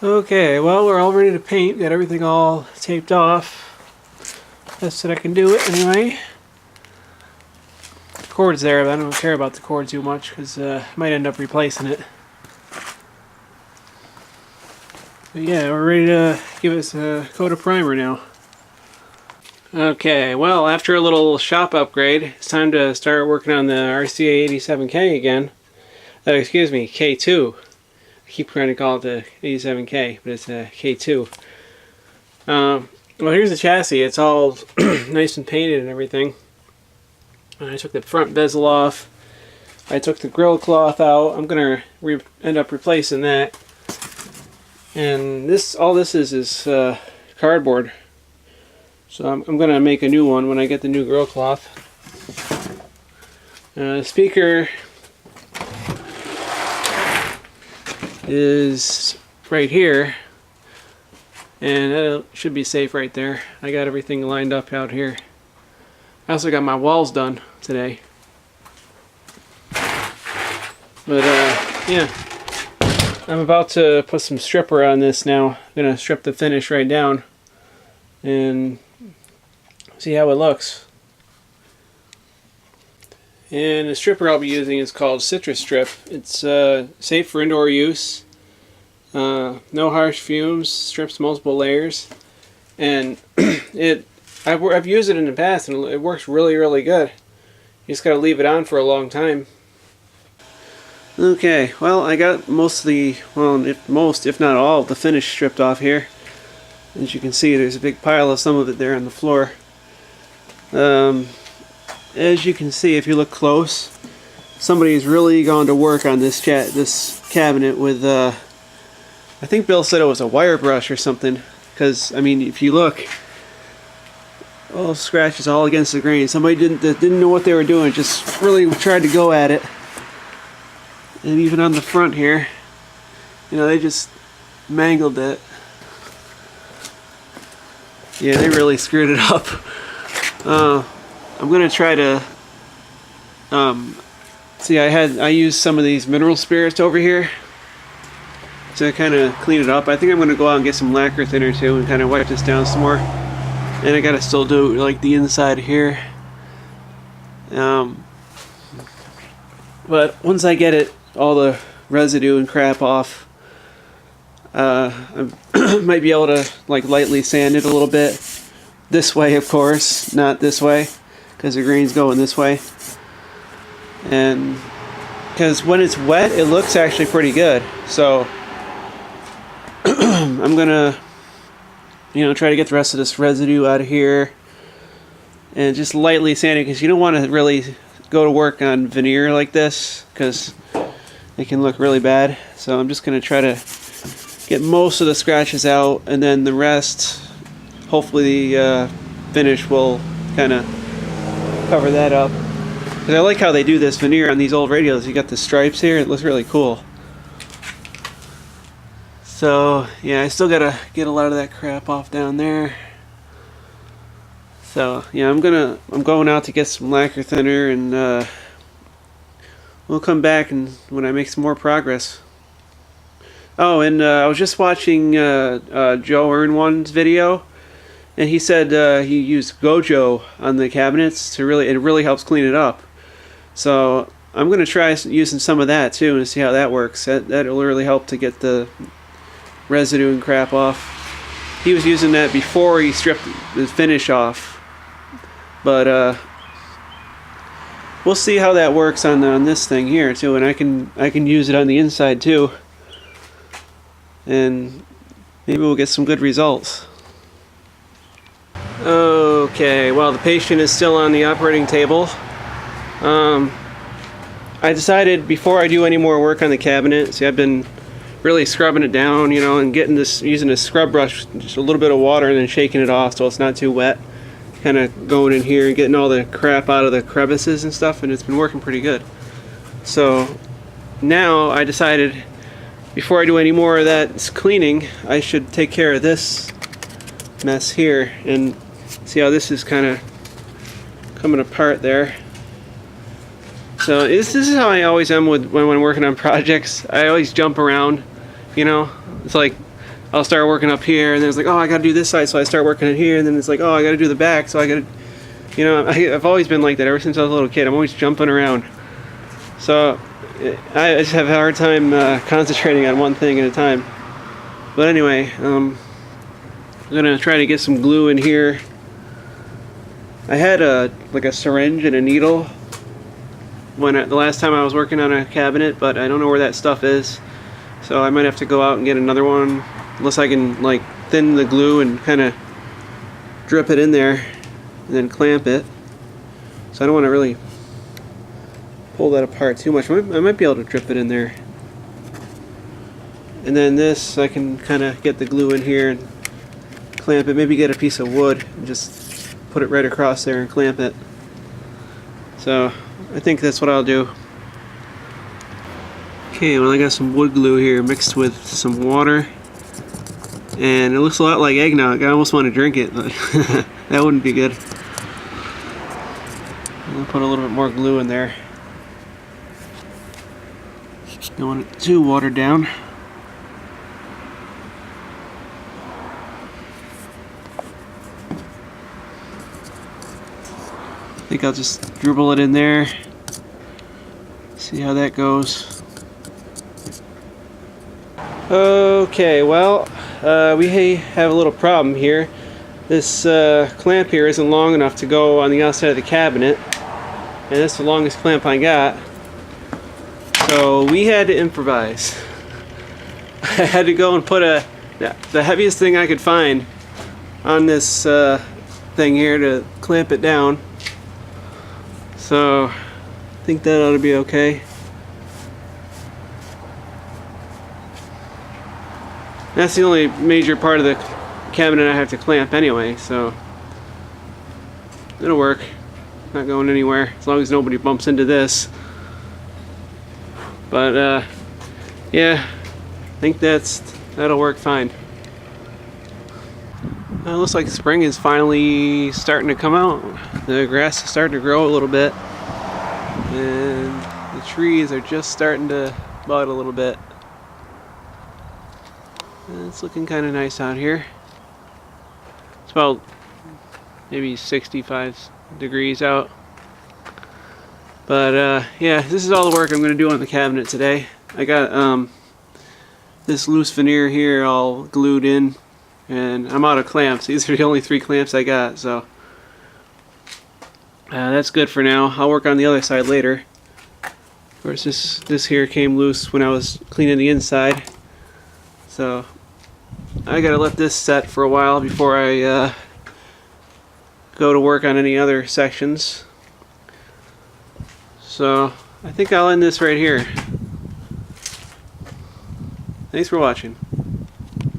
Okay, well, we're all ready to paint. Got everything all taped off. Best that I can do it anyway. The cord's there, but I don't care about the cord too much because I might end up replacing it. But yeah, we're ready to give us a coat of primer now. Okay, well, after a little shop upgrade, it's time to start working on the RCA 87K again. Excuse me, K2. I keep trying to call it the 87K, but it's a K2. Well, here's the chassis. It's all nice and painted and everything. I took the front bezel off. I took the grill cloth out. I'm gonna end up replacing that. And all this is cardboard. So I'm gonna make a new one when I get the new grill cloth. Speaker is right here, and it should be safe right there. I got everything lined up out here. I also got my walls done today. But yeah, I'm about to put some stripper on this now. I'm gonna strip the finish right down and see how it looks. And the stripper I'll be using is called Citrus Strip. It's safe for indoor use. No harsh fumes. Strips multiple layers, and I've used it in the past and it works really good. You just gotta leave it on for a long time. Okay, well, I got most of the, if not all, of the finish stripped off here. As you can see, there's a big pile of some of it there on the floor. As you can see, if you look close, somebody's really gone to work on this cabinet with, I think Bill said it was a wire brush or something, because, I mean, if you look, all scratches all against the grain. Somebody didn't know what they were doing, just really tried to go at it. And even on the front here, you know, they just mangled it. Yeah, they really screwed it up. I'm gonna try to see. I used some of these mineral spirits over here to kind of clean it up. I think I'm gonna go out and get some lacquer thinner too and kind of wipe this down some more. And I gotta still do like the inside here. But once I get all the residue and crap off, I might be able to like lightly sand it a little bit. This way, of course, not this way, because the grain's going this way. And because when it's wet, it looks actually pretty good. So I'm gonna, try to get the rest of this residue out of here and just lightly sand it, because you don't want to really go to work on veneer like this because it can look really bad. So I'm just gonna try to get most of the scratches out, and then the rest, hopefully the finish will kind of cover that up. Because I like how they do this veneer on these old radios. You got the stripes here. It looks really cool. So yeah, I still gotta get a lot of that crap off down there. So yeah, I'm going out to get some lacquer thinner, and we'll come back and when I make some more progress. Oh, and I was just watching Joe Earnwan's video, and he said he used Gojo on the cabinets it really helps clean it up. So I'm going to try using some of that too and see how that works. That'll really help to get the residue and crap off. He was using that before he stripped the finish off, but we'll see how that works on this thing here too, and I can use it on the inside too, and maybe we'll get some good results. Okay, well, the patient is still on the operating table. I decided before I do any more work on the cabinet, see, I've been really scrubbing it down, and using a scrub brush, just a little bit of water and then shaking it off so it's not too wet. Kind of going in here and getting all the crap out of the crevices and stuff, and it's been working pretty good. So now I decided before I do any more of that cleaning, I should take care of this mess here and see how this is kind of coming apart there. So this is how I always am when I'm working on projects. I always jump around, It's like I'll start working up here, and then it's like, oh, I gotta do this side, so I start working it here, and then it's like, oh, I gotta do the back, so I gotta, you know, I've always been like that ever since I was a little kid. I'm always jumping around. So I just have a hard time concentrating on one thing at a time. But anyway, I'm gonna try to get some glue in here. I had like a syringe and a needle the last time I was working on a cabinet, but I don't know where that stuff is. So I might have to go out and get another one, unless I can like thin the glue and kind of drip it in there and then clamp it. So I don't want to really pull that apart too much. I might be able to drip it in there. And then this, I can kind of get the glue in here and clamp it. Maybe get a piece of wood and just put it right across there and clamp it. So I think that's what I'll do. Okay, well, I got some wood glue here mixed with some water, and it looks a lot like eggnog. I almost want to drink it, but that wouldn't be good. I'll put a little bit more glue in there. Don't want it too watered down. I think I'll just dribble it in there. See how that goes. Okay, well, we have a little problem here. This clamp here isn't long enough to go on the outside of the cabinet, and that's the longest clamp I got. So we had to improvise. I had to go and put the heaviest thing I could find on this thing here to clamp it down. So I think that ought to be okay. That's the only major part of the cabinet I have to clamp anyway, so it'll work. Not going anywhere as long as nobody bumps into this. But yeah, I think that'll work fine. It looks like spring is finally starting to come out. The grass is starting to grow a little bit, and the trees are just starting to bud a little bit. It's looking kind of nice out here. It's about maybe 65 degrees out. But yeah, this is all the work I'm going to do on the cabinet today. I got this loose veneer here all glued in, and I'm out of clamps. These are the only 3 clamps I got, so that's good for now. I'll work on the other side later. Of course, this here came loose when I was cleaning the inside, so I gotta let this set for a while before I go to work on any other sections. So I think I'll end this right here. Thanks for watching.